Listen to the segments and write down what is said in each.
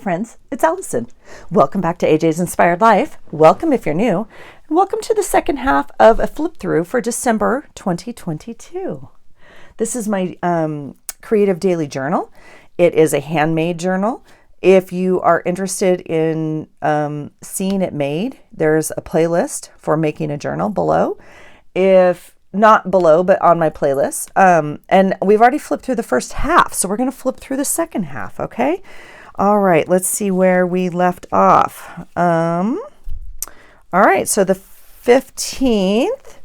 friends, it's Allison. Welcome back to AJ's Inspired Life. Welcome if you're new. And welcome to the second half of a flip through for December 2022. This is my creative daily journal. It is a handmade journal. If you are interested in seeing it made, there's a playlist for making a journal below. If not below, but on my playlist. And we've already flipped through the first half, so we're going to flip through the second half, okay? All right, let's see where we left off. All right, so the 15th,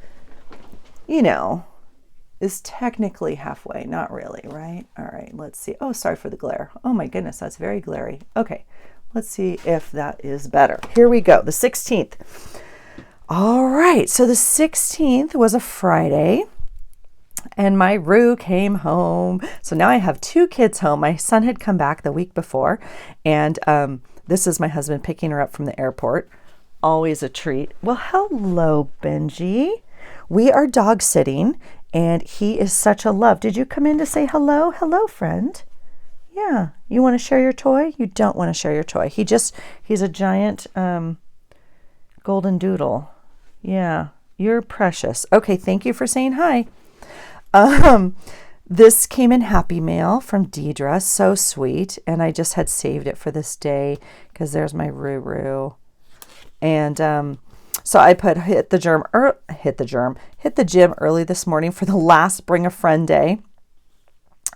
is technically halfway. Not really, right? All right, let's see. Oh, sorry for the glare. Oh my goodness, that's very glary. Okay, let's see if that is better. Here we go, the 16th. All right, so the 16th was a Friday. And my Roo came home. So now I have two kids home. My son had come back the week before. And this is my husband picking her up from the airport. Always a treat. Well, hello, Benji. We are dog sitting. And he is such a love. Did you come in to say hello? Hello, friend. Yeah. You want to share your toy? You don't want to share your toy. He's a giant golden doodle. Yeah. You're precious. Okay. Thank you for saying hi. This came in Happy Mail from Deidre, so sweet, and I just had saved it for this day because there's my Roo. And so I put hit the gym early this morning for the last Bring a Friend day,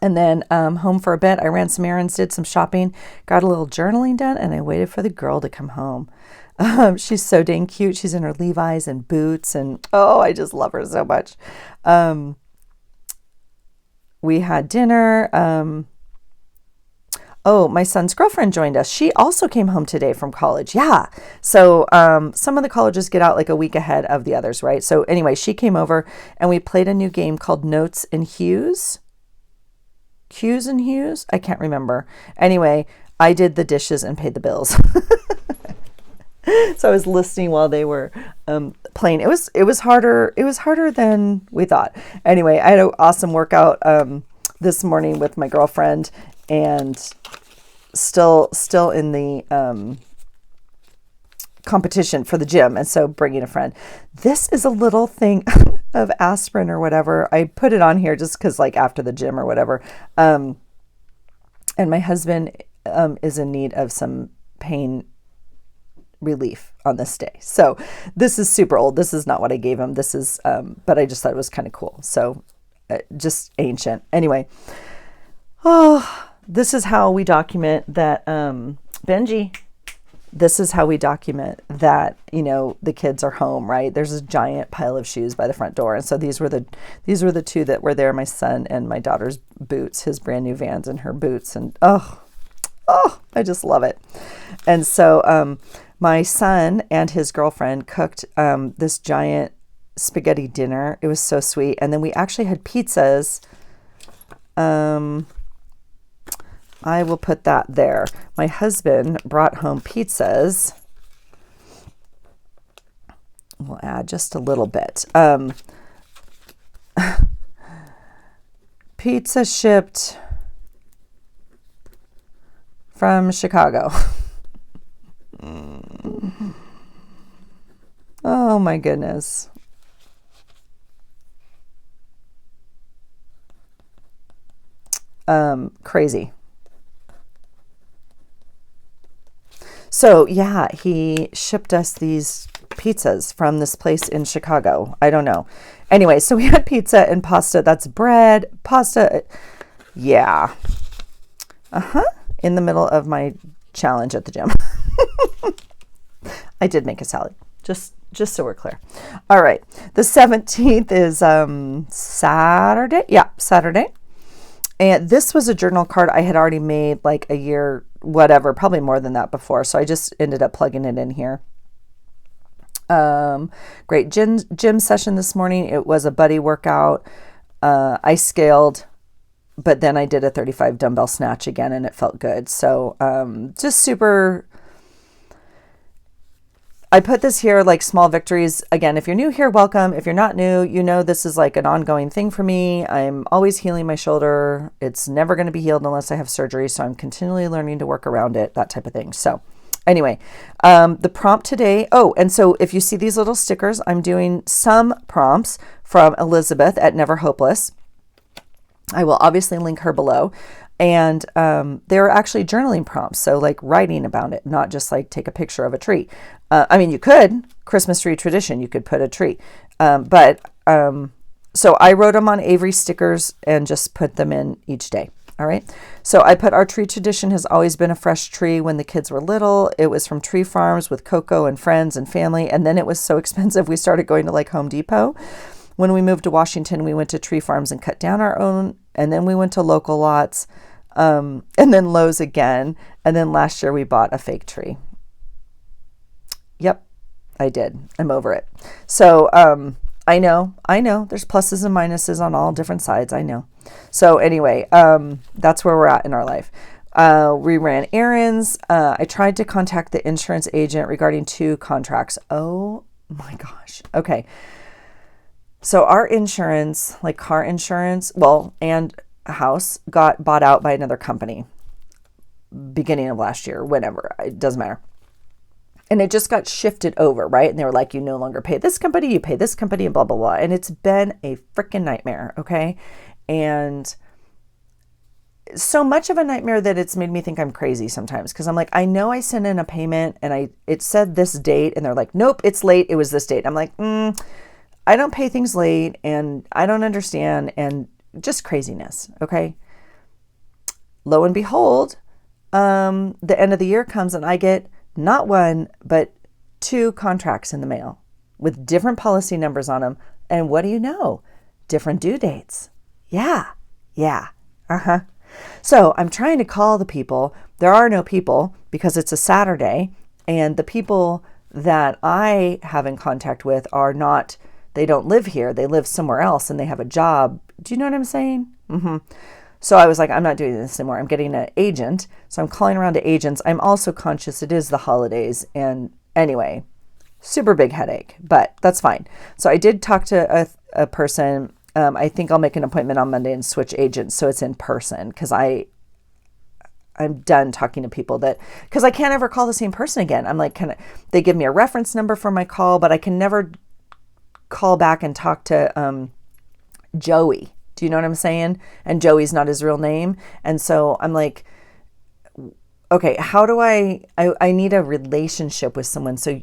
and then home for a bit. I ran some errands, did some shopping, got a little journaling done, and I waited for the girl to come home. She's so dang cute. She's in her Levi's and boots, and oh, I just love her so much. We had dinner. My son's girlfriend joined us. She also came home today from college. Yeah. So some of the colleges get out like a week ahead of the others, right? So anyway, she came over and we played a new game called Notes and Hues. Cues and Hues? I can't remember. Anyway, I did the dishes and paid the bills. So I was listening while they were playing. It was harder. It was harder than we thought. Anyway, I had an awesome workout this morning with my girlfriend, and still in the competition for the gym. And so bringing a friend. This is a little thing of aspirin or whatever. I put it on here just because, like, after the gym or whatever. And my husband is in need of some pain relief on this day. So this is super old. This is not what I gave him. This is, but I just thought it was kind of cool. So just ancient. Anyway, this is how we document that, Benji, this is how we document that, the kids are home, right? There's a giant pile of shoes by the front door. And so these were the two that were there, my son and my daughter's boots, his brand new Vans and her boots. And I just love it. And so, my son and his girlfriend cooked this giant spaghetti dinner. It was so sweet. And then we actually had pizzas. I will put that there. My husband brought home pizzas. We'll add just a little bit. Pizza shipped from Chicago. Oh my goodness. Crazy. So yeah, he shipped us these pizzas from this place in Chicago. I don't know. Anyway, so we had pizza and pasta. That's bread, pasta. Yeah. In the middle of my challenge at the gym. I did make a salad, just so we're clear. All right. The 17th is Saturday. Yeah, Saturday. And this was a journal card I had already made like a year, whatever, probably more than that before. So I just ended up plugging it in here. Great gym session this morning. It was a buddy workout. I scaled, but then I did a 35 dumbbell snatch again and it felt good. So just super I put this here like small victories. Again, if you're new here, welcome. If you're not new, you know this is like an ongoing thing for me. I'm always healing my shoulder. It's never going to be healed unless I have surgery. So I'm continually learning to work around it, that type of thing. So anyway, the prompt today. Oh, and so if you see these little stickers, I'm doing some prompts from Elizabeth at Never Hopeless. I will obviously link her below. And they're actually journaling prompts. So like writing about it, not just like take a picture of a tree. I mean, you could, Christmas tree tradition, you could put a tree. So I wrote them on Avery stickers and just put them in each day. All right. So I put our tree tradition has always been a fresh tree when the kids were little. It was from tree farms with Coco and friends and family. And then it was so expensive. We started going to like Home Depot. When we moved to Washington, we went to tree farms and cut down our own. And then we went to local lots and then Lowe's again. And then last year we bought a fake tree. Yep, I did. I'm over it. So I know. There's pluses and minuses on all different sides. I know. So anyway, that's where we're at in our life. We ran errands. I tried to contact the insurance agent regarding 2 contracts. Oh my gosh. Okay. So our insurance, like car insurance, and a house got bought out by another company beginning of last year, whenever, it doesn't matter. And it just got shifted over, right? And they were like, you no longer pay this company, you pay this company, and blah, blah, blah. And it's been a freaking nightmare, okay? And so much of a nightmare that it's made me think I'm crazy sometimes, because I'm like, I know I sent in a payment and it said this date, and they're like, nope, it's late, it was this date. I'm like, I don't pay things late, and I don't understand, and just craziness, okay? Lo and behold, the end of the year comes and I get not 1, but 2 contracts in the mail with different policy numbers on them. And what do you know? Different due dates. Yeah. So I'm trying to call the people. There are no people because it's a Saturday, and the people that I have in contact with are not, they don't live here. They live somewhere else and they have a job. Do you know what I'm saying? So I was like, I'm not doing this anymore. I'm getting an agent. So I'm calling around to agents. I'm also conscious it is the holidays. And anyway, super big headache, but that's fine. So I did talk to a person. I think I'll make an appointment on Monday and switch agents so it's in person, because I'm done talking to people because I can't ever call the same person again. I'm like, they give me a reference number for my call, but I can never call back and talk to Joey. Do you know what I'm saying? And Joey's not his real name. And so I'm like, okay, how do I need a relationship with someone so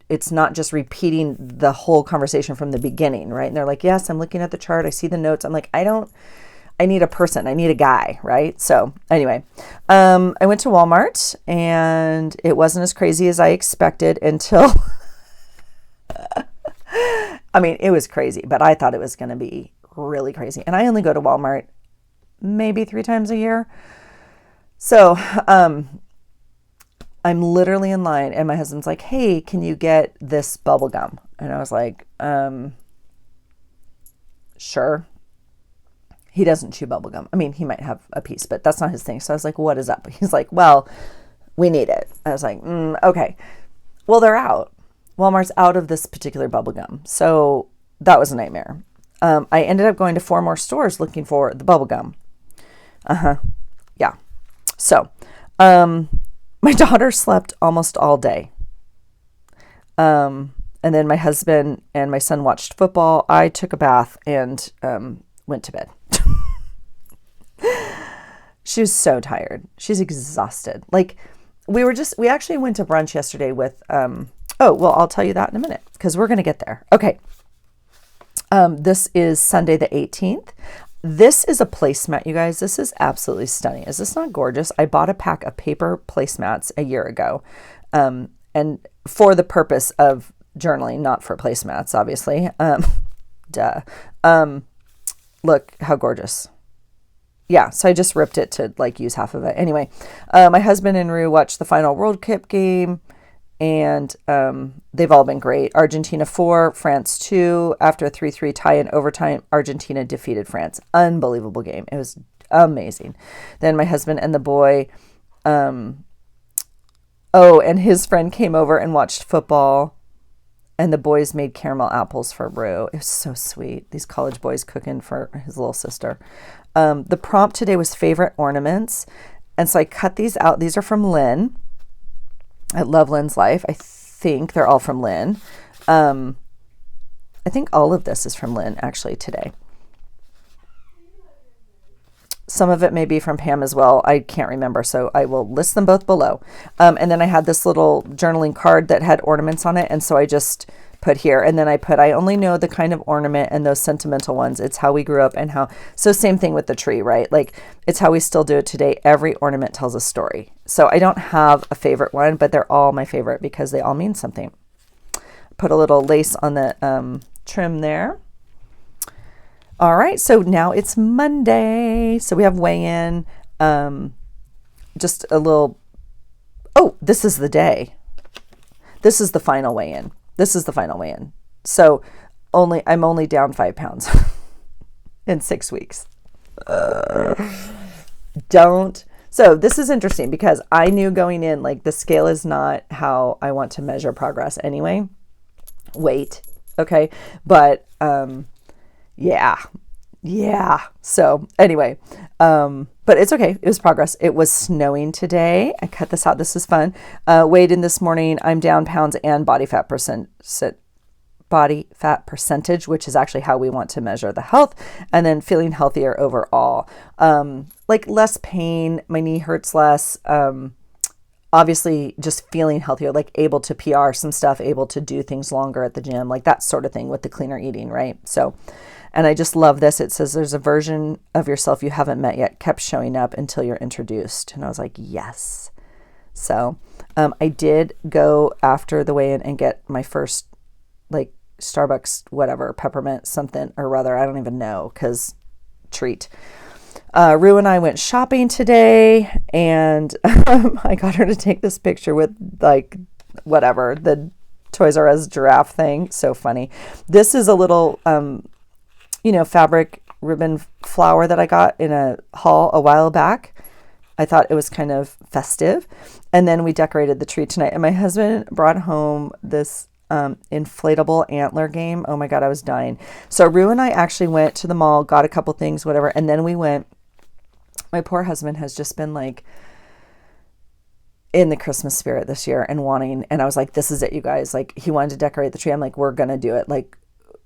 it's not just repeating the whole conversation from the beginning, right? And they're like, yes, I'm looking at the chart. I see the notes. I'm like, I need a person. I need a guy, right? So anyway, I went to Walmart and it wasn't as crazy as I expected until, I mean, it was crazy, but I thought it was going to be really crazy. And I only go to Walmart maybe 3 times a year. So I'm literally in line and my husband's like, hey, can you get this bubble gum? And I was like, sure. He doesn't chew bubble gum. I mean, he might have a piece, but that's not his thing. So I was like, what is up? He's like, well, we need it. I was like, okay. Well, they're out. Walmart's out of this particular bubble gum. So that was a nightmare. I ended up going to 4 more stores looking for the bubble gum. Yeah. So, my daughter slept almost all day. And then my husband and my son watched football. I took a bath and, went to bed. She was so tired. She's exhausted. Like we actually went to brunch yesterday with, I'll tell you that in a minute because we're going to get there. Okay. This is Sunday the 18th. This is a placemat, you guys. This is absolutely stunning. Is this not gorgeous? I bought a pack of paper placemats a year ago, and for the purpose of journaling, not for placemats, obviously. Duh. Look how gorgeous. Yeah, so I just ripped it to like use half of it. Anyway, my husband and Rue watched the final World Cup game. And they've all been great. Argentina 4, France 2. After a 3-3 tie in overtime, Argentina defeated France. Unbelievable game. It was amazing. Then my husband and the boy, and his friend came over and watched football. And the boys made caramel apples for Rue. It was so sweet. These college boys cooking for his little sister. The prompt today was favorite ornaments. And so I cut these out. These are from Lynn. I love Lynn's Life. I think they're all from Lynn. I think all of this is from Lynn actually today. Some of it may be from Pam as well. I can't remember, so I will list them both below. And then I had this little journaling card that had ornaments on it, and so I just put here. And then I put, I only know the kind of ornament and those sentimental ones. It's how we grew up and how, so same thing with the tree, right? Like, it's how we still do it today. Every ornament tells a story. So I don't have a favorite one, but they're all my favorite because they all mean something. Put a little lace on the trim there. All right, so now it's Monday. So we have weigh-in. Just a little, oh, this is the day. This is the final weigh-in. This is the final weigh-in. So I'm only down 5 pounds in 6 weeks. So this is interesting because I knew going in, like, the scale is not how I want to measure progress anyway. Weight, okay? But, yeah. So anyway, but it's okay. It was progress. It was snowing today. I cut this out. This is fun. Weighed in this morning. I'm down pounds and body fat percentage, which is actually how we want to measure the health, and then feeling healthier overall. Like less pain. My knee hurts less. Obviously just feeling healthier, like able to PR some stuff, able to do things longer at the gym, like that sort of thing with the cleaner eating, right? So, and I just love this. It says there's a version of yourself you haven't met yet, kept showing up until you're introduced. And I was like, yes. So I did go after the weigh-in and get my first like Starbucks, whatever, peppermint something, or rather, I don't even know, because treat. Rue and I went shopping today, and I got her to take this picture with like whatever, the Toys R Us giraffe thing. So funny. This is a little, fabric ribbon flower that I got in a haul a while back. I thought it was kind of festive. And then we decorated the tree tonight. And my husband brought home this inflatable antler game. Oh my God, I was dying. So Rue and I actually went to the mall, got a couple things, whatever. And then we went. My poor husband has just been like in the Christmas spirit this year and wanting, and I was like, this is it, you guys. Like, he wanted to decorate the tree. I'm like, we're going to do it. Like,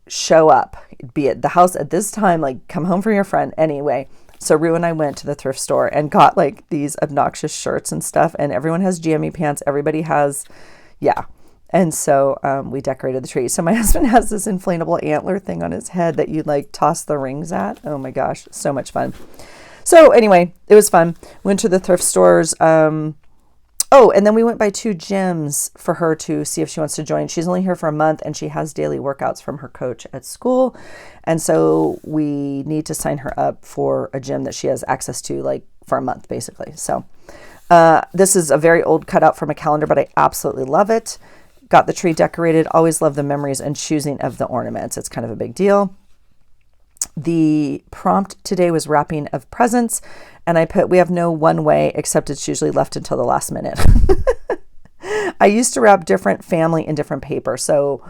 show up, be at the house at this time, like come home from your friend anyway. So Rue and I went to the thrift store and got like these obnoxious shirts and stuff, and everyone has jammy pants. Everybody has, yeah. And so we decorated the tree. So my husband has this inflatable antler thing on his head that you like toss the rings at. Oh my gosh, so much fun. So anyway, it was fun. Went to the thrift stores. And then we went by 2 gyms for her to see if she wants to join. She's only here for a month, and she has daily workouts from her coach at school. And so we need to sign her up for a gym that she has access to, like, for a month, basically. So this is a very old cutout from a calendar, but I absolutely love it. Got the tree decorated. Always love the memories and choosing of the ornaments. It's kind of a big deal. The prompt today was wrapping of presents, and I put, we have no one way, except it's usually left until the last minute. I used to wrap different family in different paper. So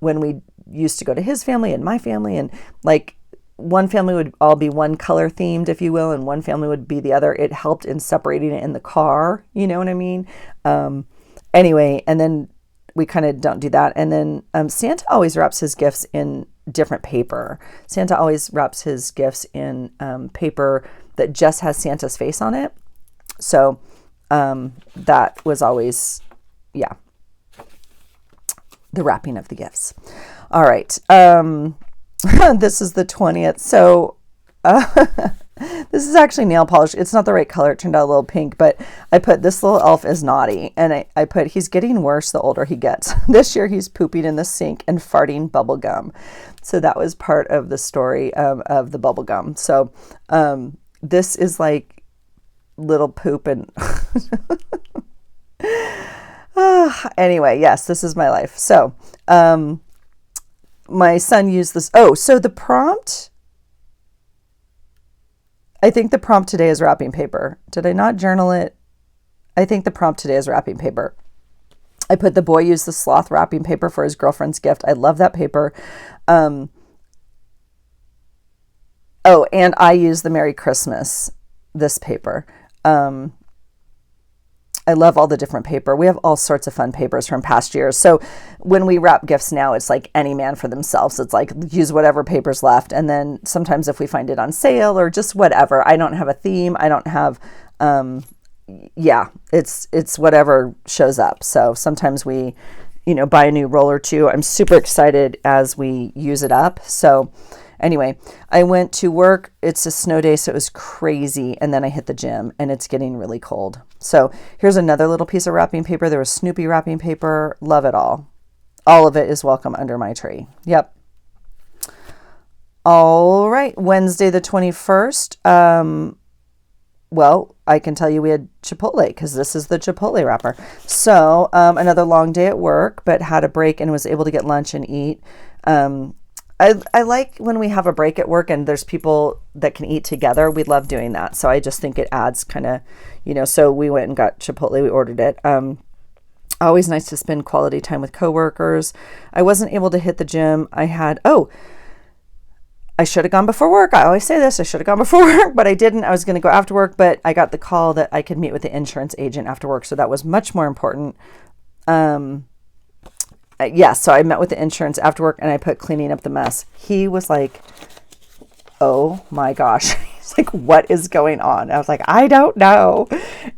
when we used to go to his family and my family, and like one family would all be one color themed, if you will, and one family would be the other. It helped in separating it in the car. You know what I mean? Anyway, and then we kind of don't do that. And then Santa always wraps his gifts in different paper. Santa always wraps his gifts in paper that just has Santa's face on it. So that was always, yeah, the wrapping of the gifts. All right. This is the 20th. So this is actually nail polish. It's not the right color. It turned out a little pink, but I put this little elf is naughty. And I put, he's getting worse the older he gets. This year he's pooping in the sink and farting bubble gum. So that was part of the story of the bubble gum. So this is like little poop and anyway, yes, this is my life. So my son used this. Oh, so the prompt, I think the prompt today is wrapping paper. Did I not journal it? I think the prompt today is wrapping paper. I put the boy used the sloth wrapping paper for his girlfriend's gift. I love that paper. Oh, and I use the Merry Christmas, this paper. I love all the different paper. We have all sorts of fun papers from past years. So when we wrap gifts now, it's like any man for themselves. It's like use whatever paper's left. And then sometimes if we find it on sale or just whatever, I don't have a theme. I don't have, it's whatever shows up. So sometimes we, buy a new roll or two. I'm super excited as we use it up. So anyway, I went to work. It's a snow day, so it was crazy. And then I hit the gym, and it's getting really cold. So here's another little piece of wrapping paper. There was Snoopy wrapping paper. Love it all. All of it is welcome under my tree. Yep. All right. Wednesday the 21st. Well, I can tell you we had Chipotle because this is the Chipotle wrapper. So another long day at work, but had a break and was able to get lunch and eat. I like when we have a break at work and there's people that can eat together. We love doing that. So I just think it adds kind of, so we went and got Chipotle. We ordered it. Always nice to spend quality time with coworkers. I wasn't able to hit the gym. I should have gone before work. I always say this, I should have gone before work, but I didn't. I was going to go after work, but I got the call that I could meet with the insurance agent after work. So that was much more important. So I met with the insurance after work and I put cleaning up the mess. He was like, oh my gosh. He's like, what is going on? I was like, I don't know.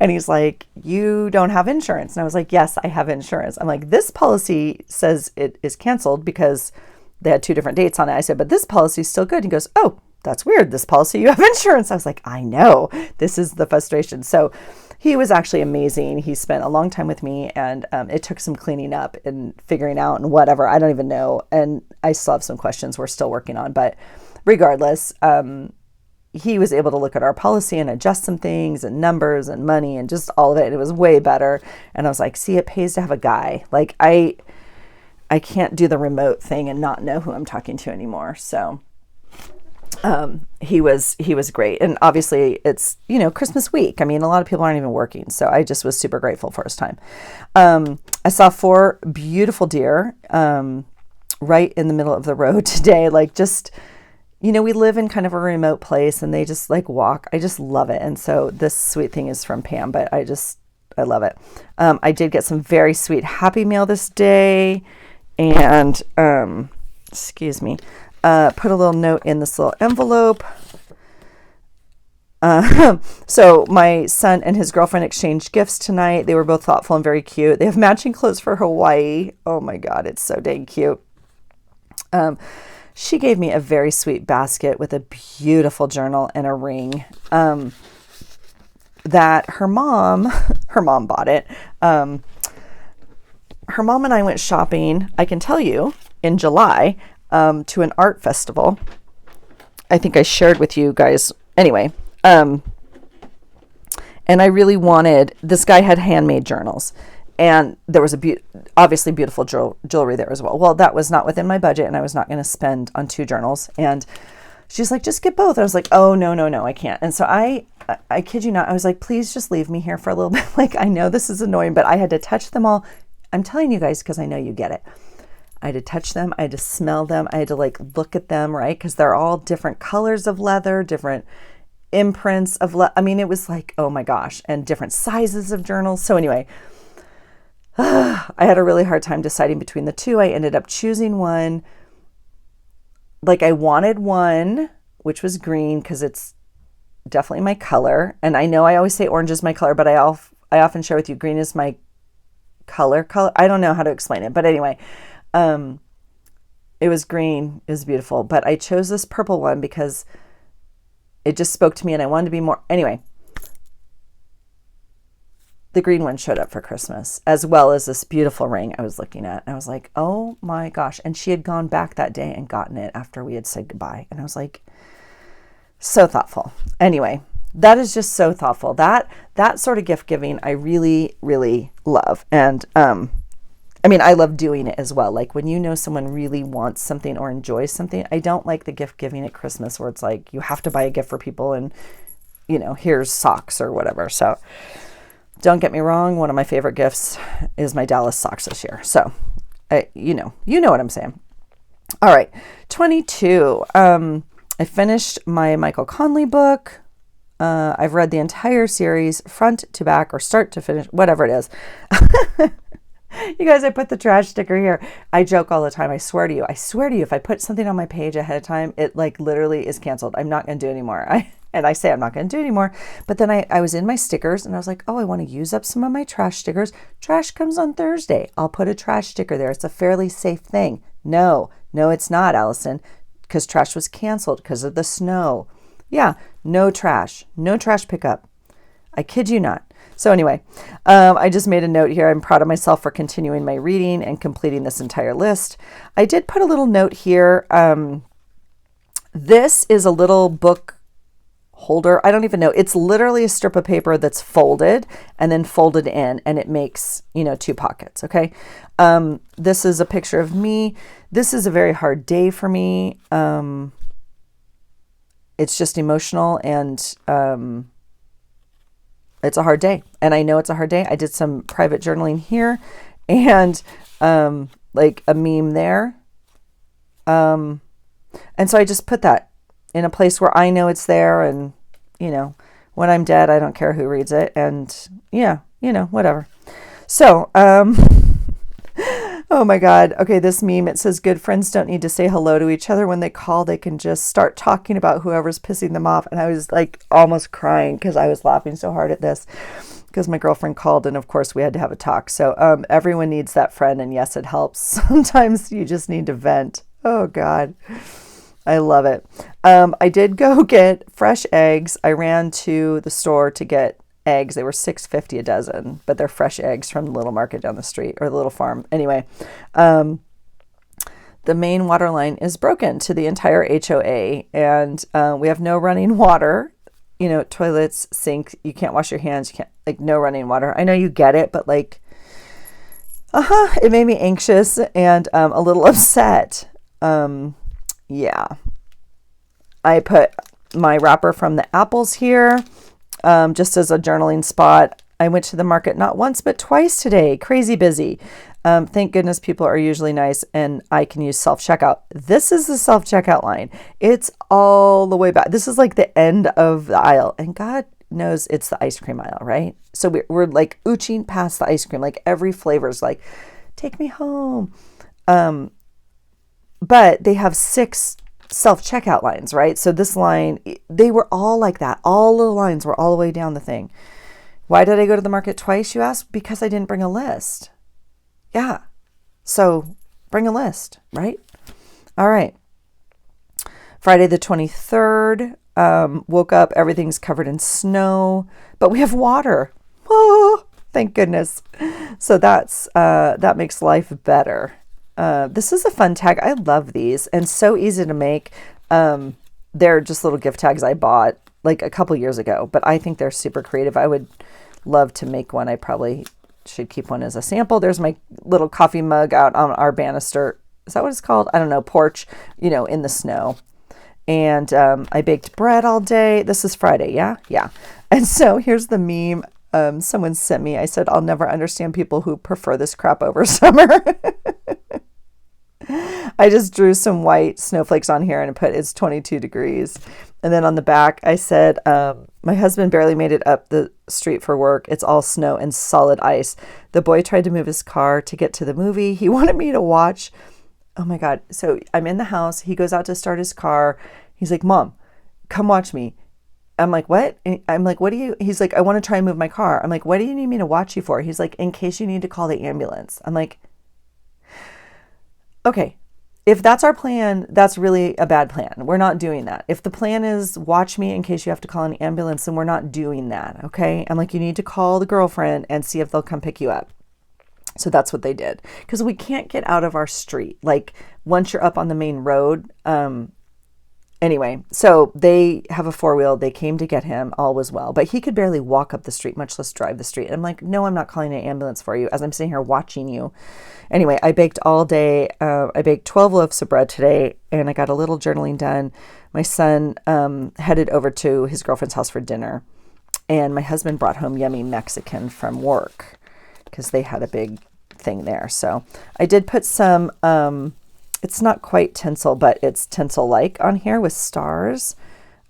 And he's like, you don't have insurance. And I was like, yes, I have insurance. I'm like, this policy says it is canceled because they had 2 different dates on it. I said, but this policy is still good. He goes, oh, that's weird. This policy, you have insurance. I was like, I know. This is the frustration. So he was actually amazing. He spent a long time with me and it took some cleaning up and figuring out and whatever. I don't even know. And I still have some questions we're still working on. But regardless, he was able to look at our policy and adjust some things and numbers and money and just all of it. It was way better. And I was like, see, it pays to have a guy. Like I can't do the remote thing and not know who I'm talking to anymore. So he was great. And obviously it's, Christmas week. I mean, a lot of people aren't even working. So I just was super grateful for his time. I saw 4 beautiful deer right in the middle of the road today. Like just, we live in kind of a remote place and they just like walk. I just love it. And so this sweet thing is from Pam, but I love it. I did get some very sweet Happy Mail this day. And, put a little note in this little envelope. So my son and his girlfriend exchanged gifts tonight. They were both thoughtful and very cute. They have matching clothes for Hawaii. Oh my God, it's so dang cute. She gave me a very sweet basket with a beautiful journal and a ring, that her mom bought it. Her mom and I went shopping, I can tell you, in July, to an art festival. I think I shared with you guys. Anyway, and I really wanted, this guy had handmade journals and there was obviously beautiful jewelry there as well. Well, that was not within my budget and I was not going to spend on 2 journals. And she's like, just get both. I was like, oh, no, I can't. And so I kid you not, I was like, please just leave me here for a little bit. Like, I know this is annoying, but I had to touch them all. I'm telling you guys because I know you get it. I had to touch them. I had to smell them. I had to look at them, right? Because they're all different colors of leather, different imprints of I mean, it was like, oh my gosh, and different sizes of journals. So anyway, I had a really hard time deciding between the 2. I ended up choosing one. Like I wanted one, which was green because it's definitely my color. And I know I always say orange is my color, but I often share with you green is my color. I don't know how to explain it, but anyway, it was green. It was beautiful, but I chose this purple one because it just spoke to me and I wanted to be more. Anyway, the green one showed up for Christmas as well as this beautiful ring I was looking at. And I was like, oh my gosh. And she had gone back that day and gotten it after we had said goodbye. And I was like, so thoughtful. Anyway, that is just so thoughtful. That sort of gift giving, I really, really love. And, I love doing it as well. Like when someone really wants something or enjoys something, I don't like the gift giving at Christmas where it's like, you have to buy a gift for people and, here's socks or whatever. So don't get me wrong, one of my favorite gifts is my Dallas socks this year. So, you know what I'm saying. All right, 22. I finished my Michael Conley book. I've read the entire series front to back or start to finish, whatever it is. You guys, I put the trash sticker here. I joke all the time. I swear to you, if I put something on my page ahead of time, it like literally is canceled. I'm not going to do anymore. I say I'm not going to do anymore. But then I was in my stickers and I was like, oh, I want to use up some of my trash stickers. Trash comes on Thursday. I'll put a trash sticker there. It's a fairly safe thing. No, it's not, Allison, because trash was canceled because of the snow. Yeah, no trash pickup. I kid you not. So anyway, I just made a note here. I'm proud of myself for continuing my reading and completing this entire list. I did put a little note here. This is a little book holder. I don't even know. It's literally a strip of paper that's folded and then folded in, and it makes, 2 pockets. Okay. This is a picture of me. This is a very hard day for me. It's just emotional, and it's a hard day. And I know it's a hard day. I did some private journaling here and like a meme there. And so I just put that in a place where I know it's there, and, when I'm dead, I don't care who reads it, and yeah, whatever. So, oh my God. Okay, this meme, it says, good friends don't need to say hello to each other when they call. They can just start talking about whoever's pissing them off. And I was like almost crying because I was laughing so hard at this because my girlfriend called, and of course we had to have a talk. So everyone needs that friend, and yes, it helps. Sometimes you just need to vent. Oh God. I love it. I did go get fresh eggs. I ran to the store to get eggs. They were $6.50 a dozen, but they're fresh eggs from the little market down the street, or the little farm. Anyway, the main water line is broken to the entire HOA, and we have no running water. Toilets, sink, you can't wash your hands. You can't, like, no running water. I know you get it, but like, it made me anxious and a little upset. Yeah, I put my wrapper from the apples here just as a journaling spot. I went to the market not once, but twice today. Crazy busy. Thank goodness people are usually nice, and I can use self-checkout. This is the self-checkout line. It's all the way back. This is like the end of the aisle, and God knows it's the ice cream aisle, right? So we're like ooching past the ice cream. Like every flavor's like, take me home. But they have 6 self-checkout lines, right? So this line, they were all like that. All the lines were all the way down the thing. Why did I go to the market twice, you ask? Because I didn't bring a list. Yeah. So bring a list, right? All right. Friday the 23rd, woke up, everything's covered in snow, but we have water. Oh, thank goodness. So that makes life better. This is a fun tag. I love these, and so easy to make. They're just little gift tags I bought like a couple years ago, but I think they're super creative. I would love to make one. I probably should keep one as a sample. There's my little coffee mug out on our banister. Is that what it's called? I don't know. Porch, in the snow. And I baked bread all day. This is Friday. Yeah. Yeah. And so here's the meme. Someone sent me. I said, I'll never understand people who prefer this crap over summer. I just drew some white snowflakes on here and put it's 22 degrees. And then on the back, I said, my husband barely made it up the street for work. It's all snow and solid ice. The boy tried to move his car to get to the movie. He wanted me to watch. Oh my God. So I'm in the house. He goes out to start his car. He's like, Mom, come watch me. I'm like, what? And I'm like, what do you, he's like, I want to try and move my car. I'm like, what do you need me to watch you for? He's like, in case you need to call the ambulance. I'm like, okay, if that's our plan, that's really a bad plan. We're not doing that. If the plan is watch me in case you have to call an ambulance, then we're not doing that. Okay. I'm like, you need to call the girlfriend and see if they'll come pick you up. So that's what they did. Because we can't get out of our street. Like once you're up on the main road, anyway, so they have a 4-wheel. They came to get him. All was well. But he could barely walk up the street, much less drive the street. And I'm like, no, I'm not calling an ambulance for you as I'm sitting here watching you. Anyway, I baked all day. I baked 12 loaves of bread today, and I got a little journaling done. My son headed over to his girlfriend's house for dinner. And my husband brought home yummy Mexican from work because they had a big thing there. So I did put some, it's not quite tinsel, but it's tinsel-like on here with stars.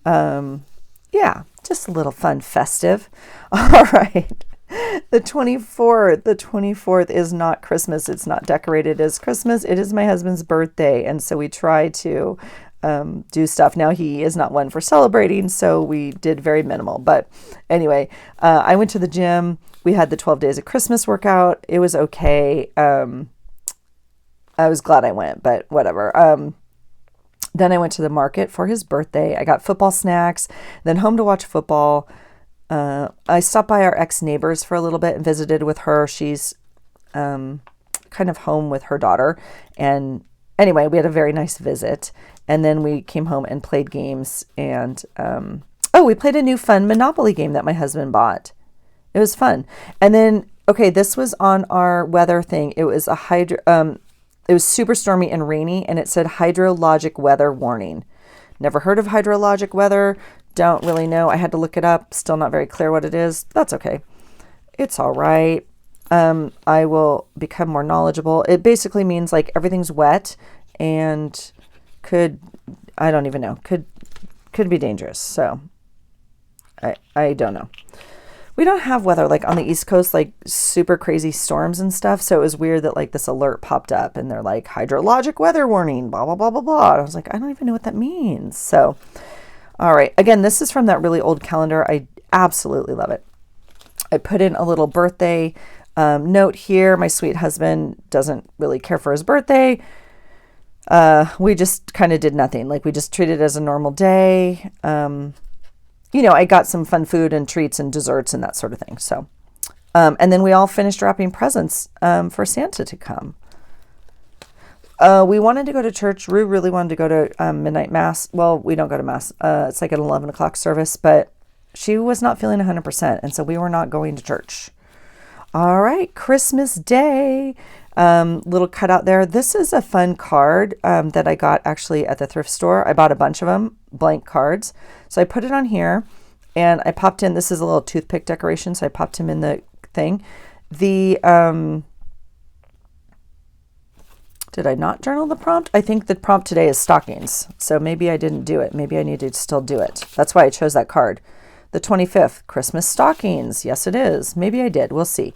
Yeah, just a little fun festive. All right. The 24th is not Christmas. It's not decorated as Christmas. It is my husband's birthday. And so we try to do stuff. Now he is not one for celebrating, so we did very minimal. But anyway, I went to the gym. We had the 12 days of Christmas workout. It was okay. I was glad I went, but whatever. Then I went to the market for his birthday. I got football snacks, then home to watch football. I stopped by our ex-neighbors for a little bit and visited with her. She's kind of home with her daughter. And anyway, we had a very nice visit. And then we came home and played games. And we played a new fun Monopoly game that my husband bought. It was fun. And then, okay, this was on our weather thing. It was it was super stormy and rainy, and it said hydrologic weather warning. Never heard of hydrologic weather. Don't really know. I had to look it up. Still not very clear what it is. That's okay. It's all right. I will become more knowledgeable. It basically means like everything's wet and I don't even know, could be dangerous. So I don't know. We don't have weather like on the East Coast, like super crazy storms and stuff. So it was weird that like this alert popped up and they're like hydrologic weather warning, blah, blah, blah, blah, blah. And I was like, I don't even know what that means. So, all right. Again, this is from that really old calendar. I absolutely love it. I put in a little birthday note here. My sweet husband doesn't really care for his birthday. We just kind of did nothing. Like we just treated it as a normal day. I got some fun food and treats and desserts and that sort of thing. So, and then we all finished wrapping presents for Santa to come. We wanted to go to church. Rue really wanted to go to midnight mass. Well, we don't go to mass. It's like an 11 o'clock service, but she was not feeling 100%. And so we were not going to church. All right. Christmas Day. Little cutout there. This is a fun card that I got actually at the thrift store. I bought a bunch of them, blank cards. So I put it on here and I popped in, this is a little toothpick decoration. So I popped him in the thing. Did I not journal the prompt? I think the prompt today is stockings. So maybe I didn't do it. Maybe I need to still do it. That's why I chose that card. The 25th, Christmas stockings. Yes, it is. Maybe I did. We'll see.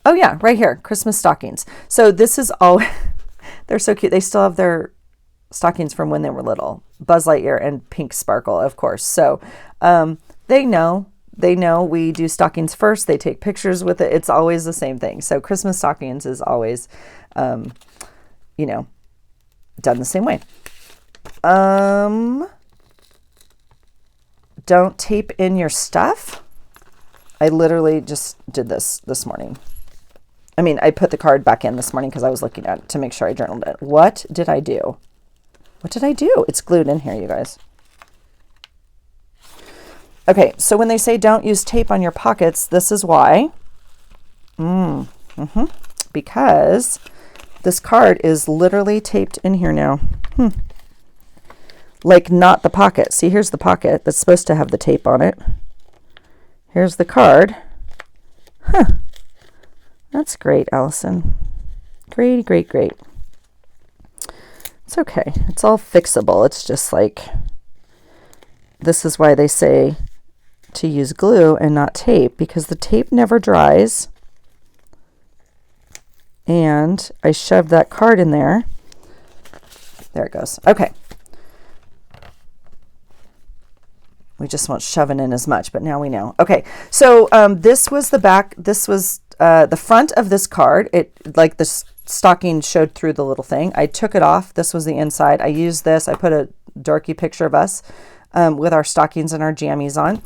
Oh yeah, right here, Christmas stockings. So this is all, they're so cute. They still have their stockings from when they were little. Buzz Lightyear and Pink Sparkle, of course. So they know we do stockings first. They take pictures with it. It's always the same thing. So Christmas stockings is always, done the same way. Don't tape in your stuff. I literally just did this morning. I mean, I put the card back in this morning because I was looking at it to make sure I journaled it. What did I do? What did I do? It's glued in here, you guys. Okay, so when they say don't use tape on your pockets, this is why. Because this card is literally taped in here now. Like not the pocket. See, here's the pocket that's supposed to have the tape on it. Here's the card. That's great, Allison. Great. It's okay. It's all fixable. It's just like, this is why they say to use glue and not tape, because the tape never dries. And I shoved that card in there. There it goes. Okay. We just won't shove it in as much, but now we know. Okay, so this was the back. This was the front of this card. It, like the stocking showed through the little thing. I took it off. This was the inside. I used this. I put a dorky picture of us with our stockings and our jammies on.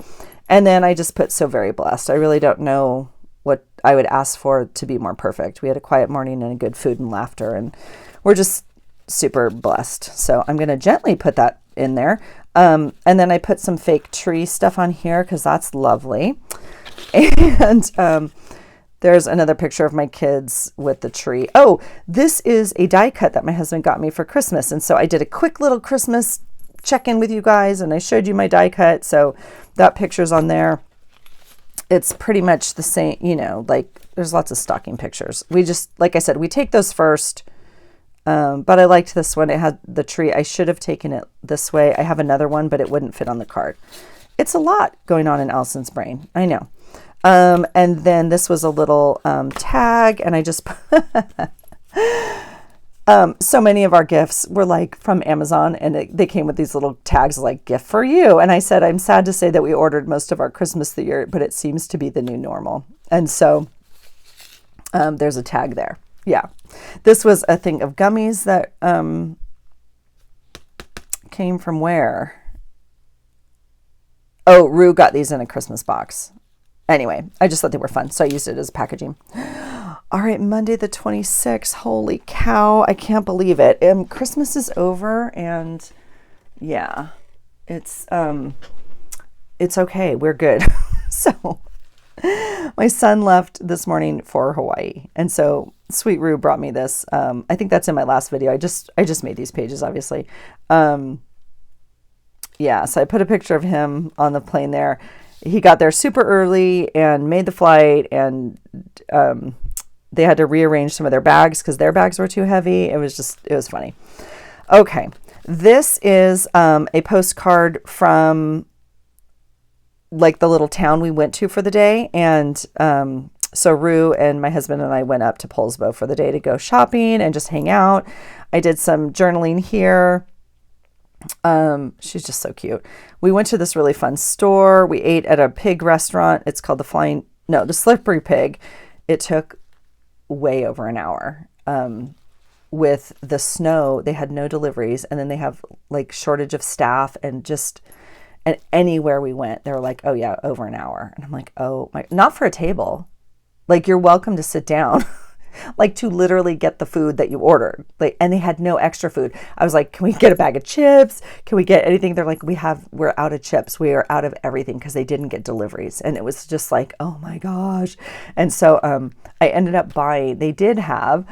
And then I just put so very blessed. I really don't know what I would ask for to be more perfect. We had a quiet morning and good food and laughter, and we're just super blessed. So I'm going to gently put that in there. And then I put some fake tree stuff on here because that's lovely. And there's another picture of my kids with the tree. Oh, this is a die cut that my husband got me for Christmas. And so I did a quick little Christmas check in with you guys, and I showed you my die cut. So that picture's on there. It's pretty much the same, you know, like there's lots of stocking pictures. We just, like I said, we take those first. But I liked this one. It had the tree. I should have taken it this way. I have another one, but it wouldn't fit on the card. It's a lot going on in Allison's brain. I know. And then this was a little tag, and I just so many of our gifts were like from Amazon, and they came with these little tags like gift for you. And I said, I'm sad to say that we ordered most of our Christmas the year, but it seems to be the new normal. And so there's a tag there. Yeah. This was a thing of gummies that came from where? Oh, Rue got these in a Christmas box. Anyway, I just thought they were fun, so I used it as packaging. All right, Monday the 26th. Holy cow, I can't believe it. Christmas is over, and yeah, it's okay. We're good. So my son left this morning for Hawaii, and so Sweet Rue brought me this. I think that's in my last video. I just made these pages, obviously. Yeah, so I put a picture of him on the plane there. He got there super early and made the flight, and they had to rearrange some of their bags because their bags were too heavy. It was funny. Okay, this is a postcard from like the little town we went to for the day, and so Rue and my husband and I went up to Polsbo for the day to go shopping and just hang out. I did some journaling here. She's just so cute. We went to this really fun store. We ate at a pig restaurant. It's called the Slippery Pig. It took way over an hour. With the snow, they had no deliveries, and then they have like shortage of staff, and anywhere we went, they were like, oh yeah, over an hour. And I'm like, oh my, not for a table. Like, you're welcome to sit down. Like, to literally get the food that you ordered. Like, and they had no extra food. I was like, can we get a bag of chips? Can we get anything? They're like, we're out of chips. We are out of everything, because they didn't get deliveries. And it was just like, oh my gosh. And so I ended up buying, they did have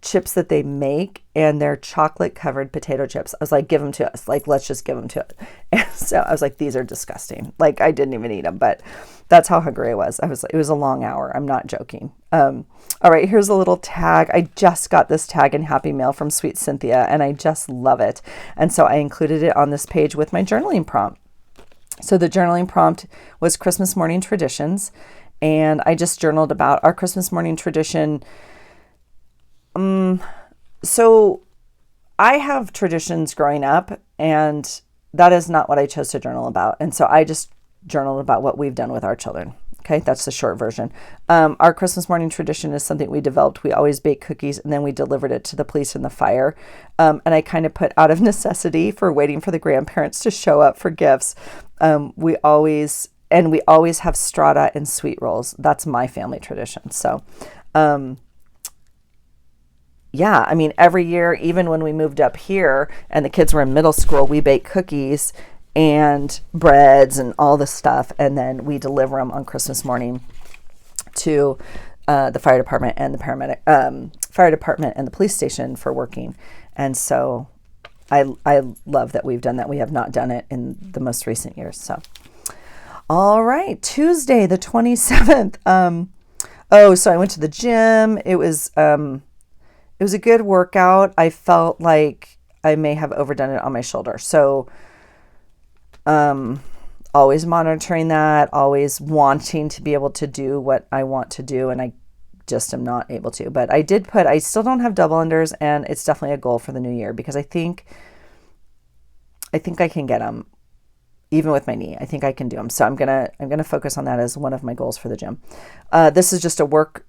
chips that they make, and they're chocolate covered potato chips. I was like, give them to us. Like, let's just give them to it. And so I was like, these are disgusting. Like, I didn't even eat them, but that's how hungry I was. It was a long hour. I'm not joking. All right, here's a little tag. I just got this tag in Happy Mail from Sweet Cynthia, and I just love it. And so I included it on this page with my journaling prompt. So the journaling prompt was Christmas morning traditions, and I just journaled about our Christmas morning tradition. So I have traditions growing up, and that is not what I chose to journal about. And so I just journaled about what we've done with our children. Okay, that's the short version. Our Christmas morning tradition is something we developed. We always bake cookies, and then we delivered it to the police and the fire. And I kind of put out of necessity for waiting for the grandparents to show up for gifts. We always have strata and sweet rolls. That's my family tradition. So, yeah, I mean, every year, even when we moved up here and the kids were in middle school, we bake cookies and breads and all this stuff, and then we deliver them on Christmas morning to the fire department and the fire department and the police station for working. And so I love that we've done that. We have not done it in the most recent years. So, all right, Tuesday the 27th. So I went to the gym. It was a good workout. I felt like I may have overdone it on my shoulder. So always monitoring that, always wanting to be able to do what I want to do, and I just am not able to. But I still don't have double unders, and it's definitely a goal for the new year, because I think I can get them even with my knee. I think I can do them. So I'm gonna focus on that as one of my goals for the gym. This is just a work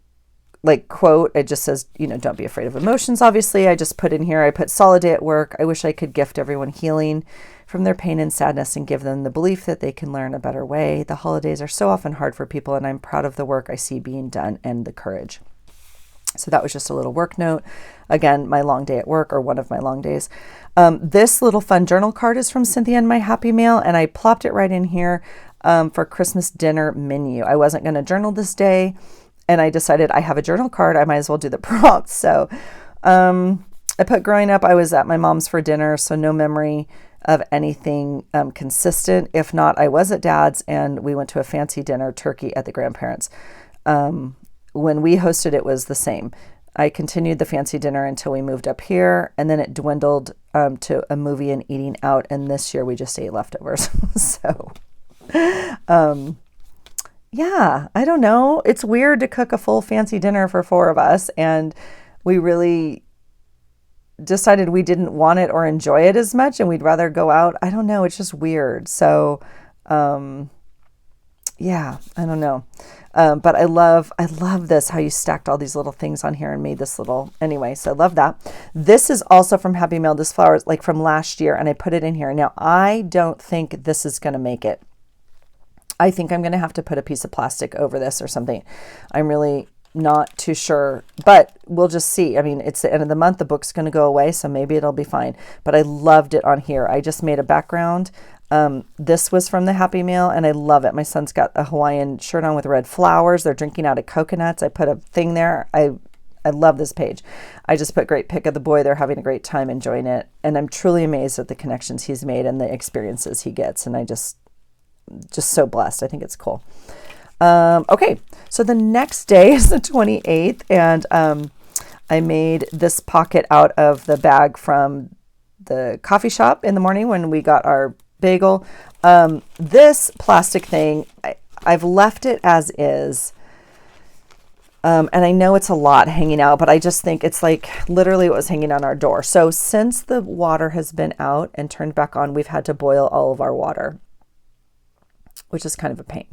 quote. It just says, don't be afraid of emotions. Obviously, I just put in here, I put solid day at work. I wish I could gift everyone healing from their pain and sadness and give them the belief that they can learn a better way. The holidays are so often hard for people, and I'm proud of the work I see being done and the courage. So that was just a little work note. Again, my long day at work, or one of my long days. This little fun journal card is from Cynthia in my Happy Mail, and I plopped it right in here for Christmas dinner menu. I wasn't going to journal this day, and I decided I have a journal card. I might as well do the prompt. So I put growing up, I was at my mom's for dinner, so no memory of anything consistent. If not, I was at dad's and we went to a fancy dinner, turkey at the grandparents'. When we hosted, it was the same. I continued the fancy dinner until we moved up here, and then it dwindled to a movie and eating out, and this year we just ate leftovers. So, yeah, I don't know. It's weird to cook a full fancy dinner for 4 of us, and we really decided we didn't want it or enjoy it as much, and we'd rather go out. I don't know. It's just weird. So, yeah, I don't know. But I love this, how you stacked all these little things on here and made this little, anyway, so I love that. This is also from Happy Mail, this flower is like from last year, and I put it in here. Now, I don't think this is going to make it. I think I'm going to have to put a piece of plastic over this or something. I'm really not too sure, but we'll just see. I mean, it's the end of the month. The book's going to go away, so maybe it'll be fine. But I loved it on here. I just made a background. This was from the Happy Meal, and I love it. My son's got a Hawaiian shirt on with red flowers. They're drinking out of coconuts. I put a thing there. I love this page. I just put great pic of the boy. They're having a great time enjoying it. And I'm truly amazed at the connections he's made and the experiences he gets. And I just so blessed. I think it's cool. Okay, so the next day is the 28th, and I made this pocket out of the bag from the coffee shop in the morning when we got our bagel. This plastic thing, I've left it as is. And I know it's a lot hanging out, but I just think it's like literally what was hanging on our door. So since the water has been out and turned back on, we've had to boil all of our water, which is kind of a pain.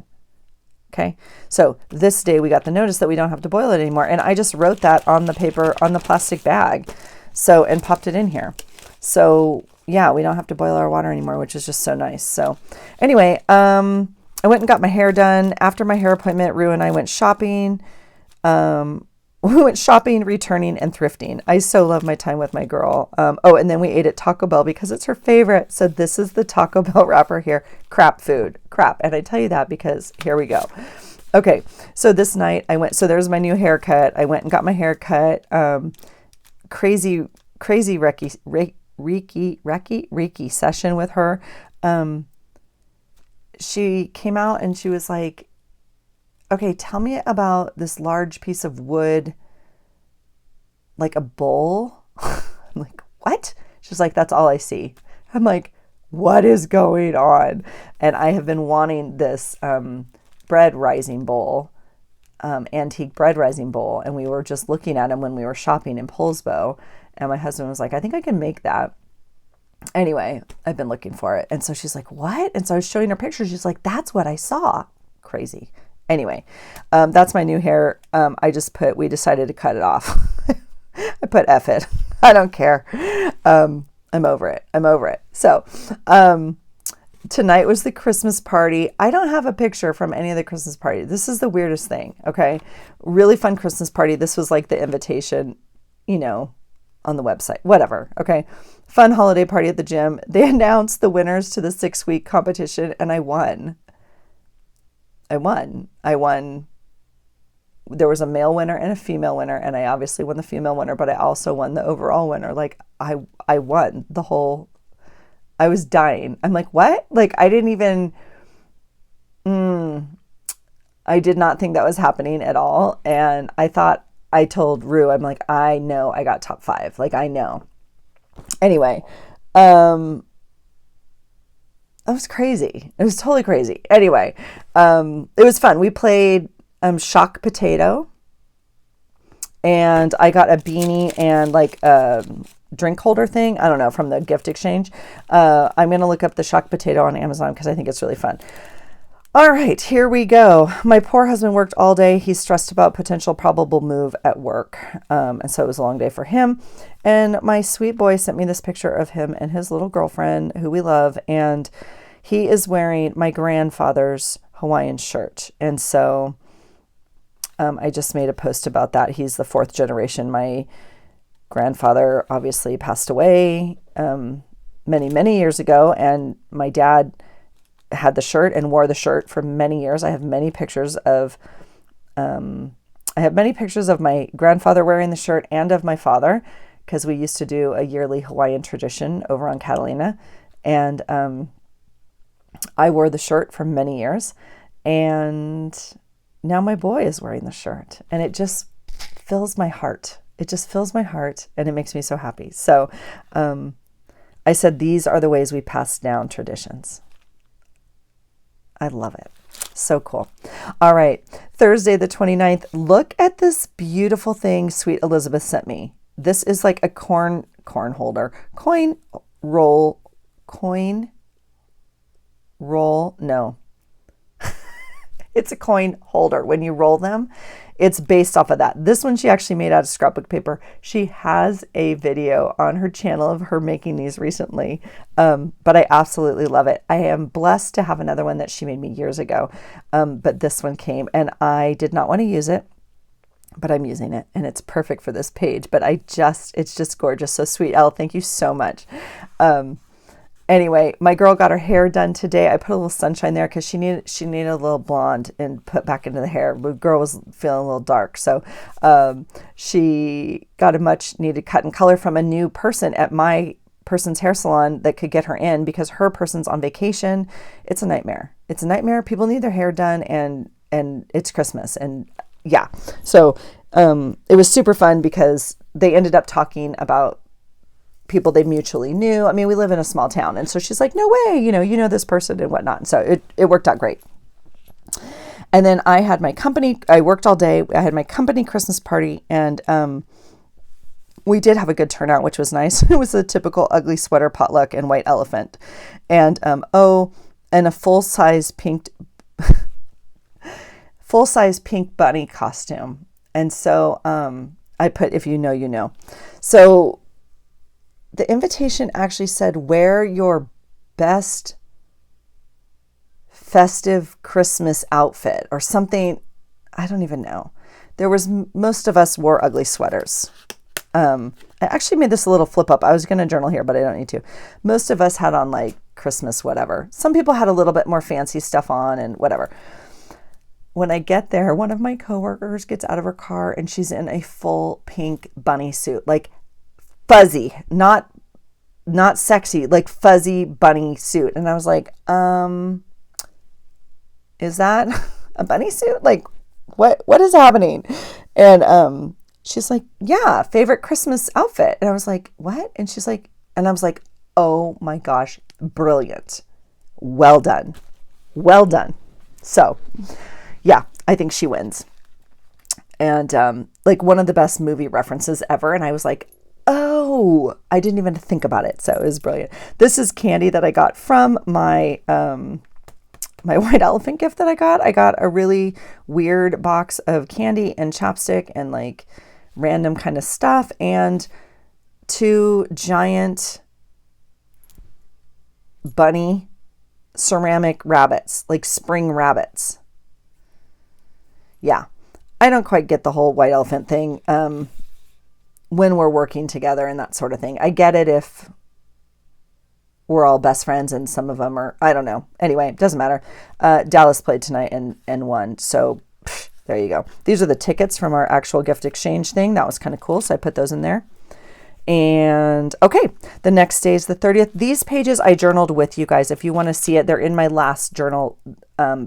Okay. So this day we got the notice that we don't have to boil it anymore. And I just wrote that on the paper, on the plastic bag. So, and popped it in here. So yeah, we don't have to boil our water anymore, which is just so nice. So anyway, I went and got my hair done. After my hair appointment, Rue and I went shopping. We went shopping, returning, and thrifting. I so love my time with my girl. Oh, and then we ate at Taco Bell because it's her favorite. So this is the Taco Bell wrapper here. Crap food. Crap. And I tell you that because here we go. Okay. So this night I went, so there's my new haircut. I went and got my hair cut. Crazy Reiki session with her. She came out and she was like, okay, tell me about this large piece of wood, like a bowl. I'm like, what? She's like, that's all I see. I'm like, what is going on? And I have been wanting this bread rising bowl, antique bread rising bowl. And we were just looking at them when we were shopping in Poulsbo. And my husband was like, I think I can make that. Anyway, I've been looking for it. And so she's like, what? And so I was showing her pictures. She's like, that's what I saw. Crazy. Anyway, that's my new hair. We decided to cut it off. I put F it. I don't care. I'm over it. So, tonight was the Christmas party. I don't have a picture from any of the Christmas party. This is the weirdest thing. Okay. Really fun Christmas party. This was like the invitation, on the website, whatever. Okay. Fun holiday party at the gym. They announced the winners to the 6-week competition and I won. There was a male winner and a female winner, and I obviously won the female winner, but I also won the overall winner. Like I won the whole, I was dying. I'm like, what? Like I didn't even, I did not think that was happening at all. And I told Rue, I'm like, I know I got top 5. Like I know. Anyway, that was crazy. It was totally crazy. Anyway, it was fun. We played shock potato, and I got a beanie and like a drink holder thing. I don't know, from the gift exchange. I'm going to look up the shock potato on Amazon because I think it's really fun. All right, here we go. My poor husband worked all day. He's stressed about potential probable move at work. And so it was a long day for him. And my sweet boy sent me this picture of him and his little girlfriend who we love. And he is wearing my grandfather's Hawaiian shirt. And so I just made a post about that. He's the 4th generation. My grandfather obviously passed away many, many years ago. And my dad had the shirt and wore the shirt for many years. I have many pictures of my grandfather wearing the shirt and of my father. because we used to do a yearly Hawaiian tradition over on Catalina. And I wore the shirt for many years. And now my boy is wearing the shirt. And it just fills my heart. It just fills my heart, and it makes me so happy. So I said, these are the ways we pass down traditions. I love it. So cool. All right. Thursday, the 29th. Look at this beautiful thing Sweet Elizabeth sent me. This is like a coin roll. No, it's a coin holder. When you roll them, it's based off of that. This one she actually made out of scrapbook paper. She has a video on her channel of her making these recently, but I absolutely love it. I am blessed to have another one that she made me years ago, but this one came, and I did not want to use it, but I'm using it, and it's perfect for this page. But it's just gorgeous. So sweet, Elle, thank you so much. Anyway, my girl got her hair done today. I put a little sunshine there because she needed a little blonde and put back into the hair. The girl was feeling a little dark. So she got a much needed cut and color from a new person at my person's hair salon that could get her in because her person's on vacation. It's a nightmare. It's a nightmare. People need their hair done, and it's Christmas. And yeah, so it was super fun because they ended up talking about people they mutually knew. I mean, we live in a small town. And so she's like, no way, you know this person and whatnot. And so it worked out great. And then I had my company, I worked all day. I had my company Christmas party, and we did have a good turnout, which was nice. It was a typical ugly sweater potluck and white elephant. And, and a full-size pink bunny costume. And so I put, if you know, you know. So the invitation actually said, wear your best festive Christmas outfit or something. I don't even know. Most of us wore ugly sweaters. I actually made this a little flip up. I was going to journal here, but I don't need to. Most of us had on like Christmas, whatever. Some people had a little bit more fancy stuff on and whatever. When I get there, one of my coworkers gets out of her car and she's in a full pink bunny suit, like fuzzy, not sexy, like fuzzy bunny suit. And I was like, is that a bunny suit? Like, what is happening? And she's like, yeah, favorite Christmas outfit. And I was like, what? And she's like, and I was like, oh my gosh, brilliant. Well done. Well done. So yeah, I think she wins. And like one of the best movie references ever. And I was like, oh, I didn't even think about it. So it was brilliant. This is candy that I got from my my white elephant gift that I got. I got a really weird box of candy and chapstick and like random kind of stuff, and 2 giant bunny ceramic rabbits, like spring rabbits. Yeah, I don't quite get the whole white elephant thing when we're working together and that sort of thing. I get it if we're all best friends and some of them are, I don't know. Anyway, it doesn't matter. Dallas played tonight and won. So there you go. These are the tickets from our actual gift exchange thing. That was kind of cool. So I put those in there. And okay, the next day is the 30th. These pages I journaled with you guys. If you want to see it, they're in my last journal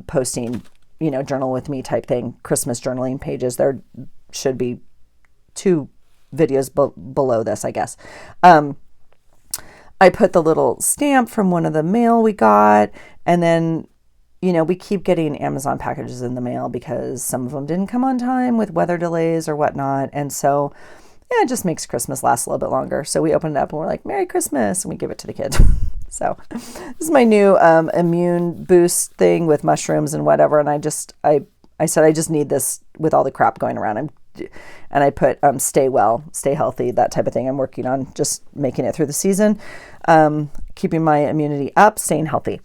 posting, journal with me type thing, Christmas journaling pages. There should be 2 videos below this, I guess. I put the little stamp from one of the mail we got, and then, we keep getting Amazon packages in the mail because some of them didn't come on time with weather delays or whatnot. And so, yeah, it just makes Christmas last a little bit longer. So we opened it up and we're like, Merry Christmas, and we give it to the kid. So this is my new immune boost thing with mushrooms and whatever. And I said, I just need this with all the crap going around. And I put stay well, stay healthy, that type of thing. I'm working on just making it through the season, keeping my immunity up, staying healthy.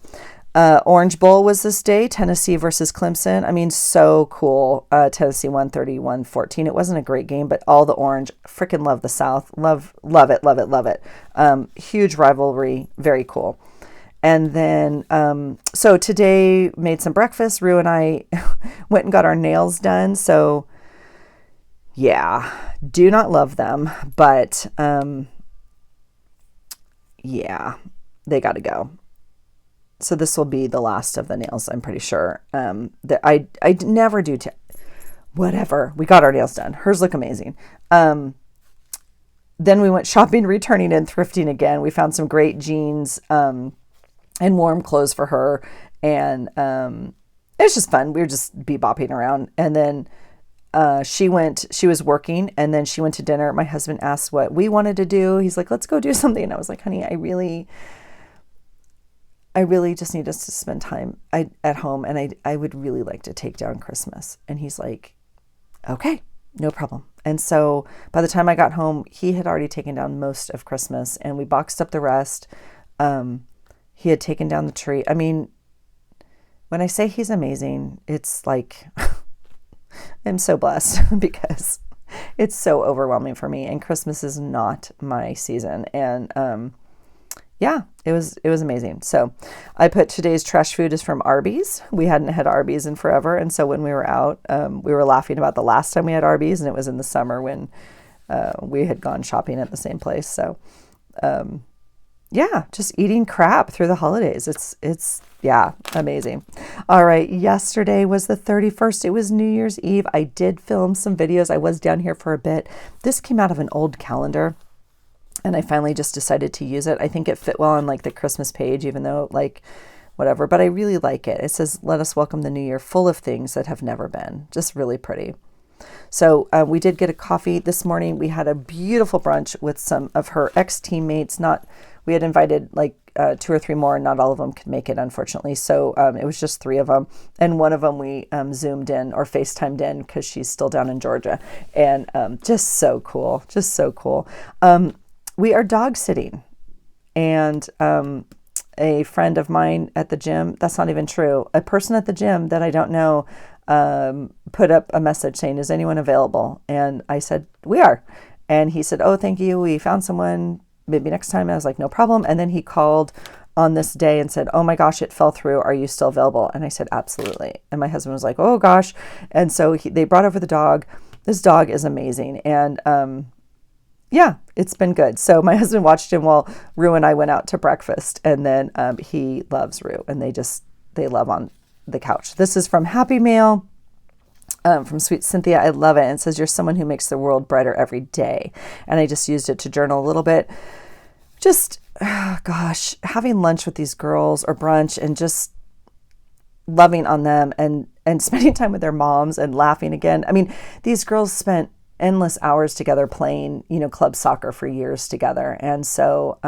Orange Bowl was this day, Tennessee versus Clemson. I mean, so cool. Tennessee won 31-14. It wasn't a great game, but all the orange. Freaking love the South. Love it, love it, love it. Huge rivalry. Very cool. And then, so today made some breakfast. Rue and I went and got our nails done. So yeah, do not love them, but yeah, they got to go. So this will be the last of the nails, I'm pretty sure. That I never do whatever. We got our nails done. Hers look amazing. Then we went shopping, returning, and thrifting again. We found some great jeans and warm clothes for her, and it was just fun. We were just bebopping around, and then she was working, and then she went to dinner. My husband asked what we wanted to do. He's like, let's go do something. And I was like, honey, I really just need us to spend time at home, and I would really like to take down Christmas. And he's like, okay, no problem. And so by the time I got home, he had already taken down most of Christmas, and we boxed up the rest. He had taken down the tree. I mean, when I say he's amazing, it's like I'm so blessed because it's so overwhelming for me, and Christmas is not my season. And yeah, it was amazing. So I put today's trash food is from Arby's. We hadn't had Arby's in forever. And so when we were out, we were laughing about the last time we had Arby's, and it was in the summer when we had gone shopping at the same place. So yeah, just eating crap through the holidays. It's yeah, amazing. All right, yesterday was the 31st. It was New Year's Eve. I did film some videos. I was down here for a bit. This came out of an old calendar, and I finally just decided to use it. I think it fit well on like the Christmas page, even though like whatever, but I really like it. It says, let us welcome the new year full of things that have never been. Just really pretty. So we did get a coffee this morning. We had a beautiful brunch with some of her ex-teammates. We had invited like 2 or 3 more, and not all of them could make it, unfortunately. So it was just 3 of them. And one of them we Zoomed in or FaceTimed in because she's still down in Georgia. And just so cool. Just so cool. We are dog sitting, and a friend of mine at the gym, that's not even true, a person at the gym that I don't know put up a message saying, is anyone available? And I said, we are. And he said, oh, thank you. We found someone, maybe next time. And I was like, no problem. And then he called on this day and said, oh my gosh, it fell through. Are you still available? And I said, absolutely. And my husband was like, oh gosh. And so they brought over the dog. This dog is amazing. And yeah, it's been good. So my husband watched him while Rue and I went out to breakfast, and then he loves Rue, and they love on the couch. This is from Happy Mail, from Sweet Cynthia. I love it. And it says, you're someone who makes the world brighter every day. And I just used it to journal a little bit. Just, gosh, having lunch with these girls or brunch and just loving on them and spending time with their moms and laughing again. I mean, these girls spent endless hours together playing, club soccer for years together. And so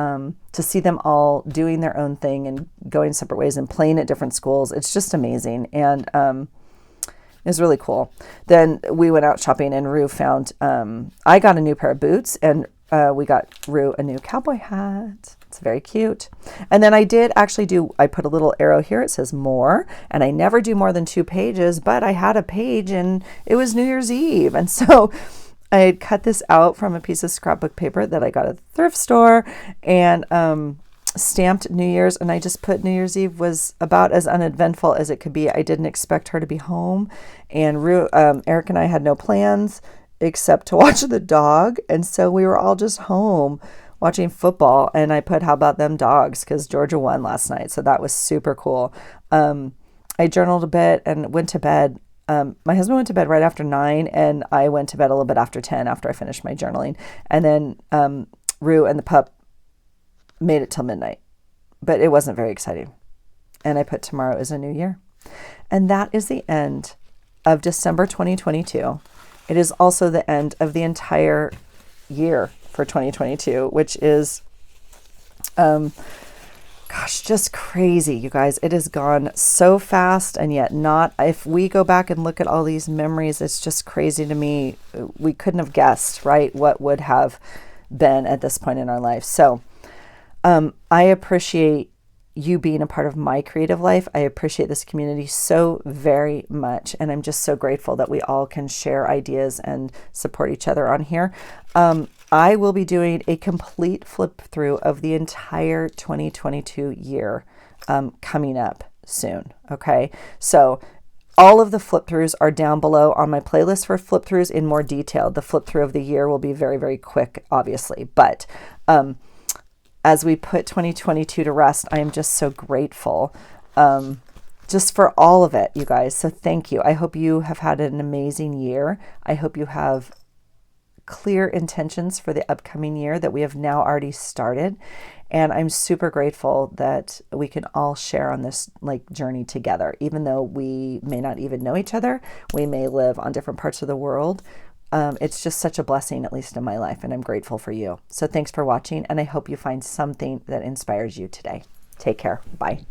to see them all doing their own thing and going separate ways and playing at different schools, it's just amazing. And it was really cool. Then we went out shopping, and Rue found, I got a new pair of boots, and we got Rue a new cowboy hat. It's very cute. And then I did actually I put a little arrow here. It says more, and I never do more than 2 pages, but I had a page and it was New Year's Eve. And so I had cut this out from a piece of scrapbook paper that I got at the thrift store, and stamped New Year's, and I just put New Year's Eve was about as uneventful as it could be. I didn't expect her to be home, and Eric and I had no plans except to watch the dog, and so we were all just home watching football, and I put how about them dogs, because Georgia won last night, so that was super cool. I journaled a bit and went to bed. My husband went to bed right after 9, and I went to bed a little bit after 10 after I finished my journaling. And then Rue and the pup made it till midnight, but it wasn't very exciting. And I put tomorrow is a new year. And that is the end of December 2022. It is also the end of the entire year for 2022, which is, just crazy, you guys. It has gone so fast, and yet not. If we go back and look at all these memories, it's just crazy to me. We couldn't have guessed, right, what would have been at this point in our life. So I appreciate you being a part of my creative life. I appreciate this community so very much, and I'm just so grateful that we all can share ideas and support each other on here. I will be doing a complete flip through of the entire 2022 year coming up soon. Okay, so All of the flip throughs are down below on my playlist for flip throughs in more detail. The flip through of the year will be very, very quick, obviously. But as we put 2022 to rest, I am just so grateful just for all of it, you guys. So thank you. I hope you have had an amazing year. I hope you have clear intentions for the upcoming year that we have now already started. And I'm super grateful that we can all share on this like journey together, even though we may not even know each other. We may live on different parts of the world. It's just such a blessing, at least in my life, and I'm grateful for you. So thanks for watching, and I hope you find something that inspires you today. Take care. Bye.